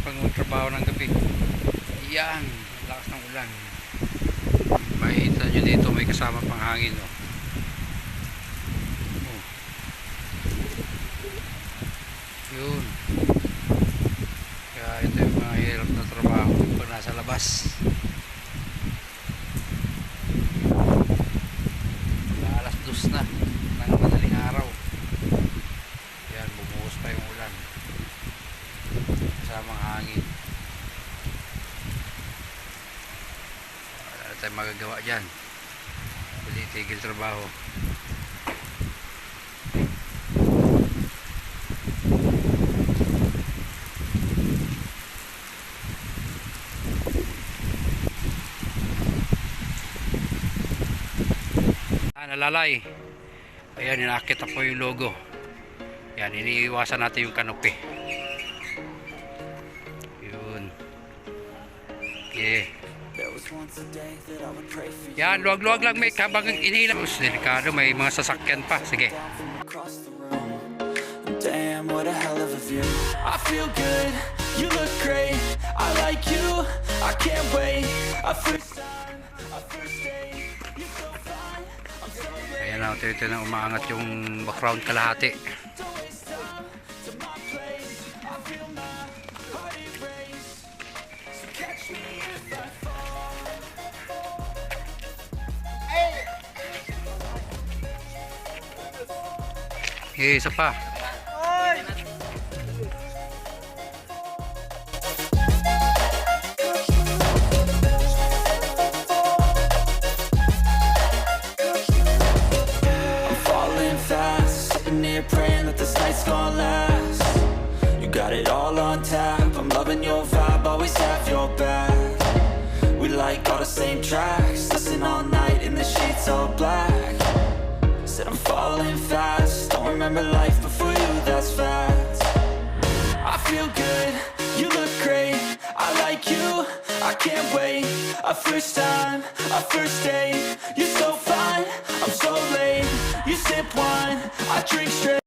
pag magtrabaho ng gabi. Yan, lakas ng ulan. Makikita nyo dito may kasama pang hangin, oh. Oh. Yun. Kaya ito yung mga hirap na trabaho pag nasa labas. Alas 2 na ng madaling araw. Yan, bumuhos pa yung ulan kasamang hangin. Wala tayong magagawa dyan, hindi tigil trabaho. Nalalay. Ayan, inakita po yung logo. Yan, iniiwasan natin yung kanopi. Yun. Okay. Yan, luwag-luwag lang may habang inilam. Delikado, may mga sasakyan pa. Sige. Damn, what a hell of a view. I feel good, you look great. I like you, I can't wait. A first time, a first date. You're so fine, I'm so late. Ayan na, ito na umaangat yung background kalahati. Don't waste time to my place. I feel my heart erase. So catch me if I fall. Okay, isa pa. Praying that this night's gonna last. You got it all on tap. I'm loving your vibe, always have your back. We like all the same tracks. Listen all night in the sheets all black. Said I'm falling fast. Don't remember life before you, that's fact. I feel good, you look great. I like you, I can't wait. A first time, a first date. You're so fine, I'm so late. You sip wine, I drink straight.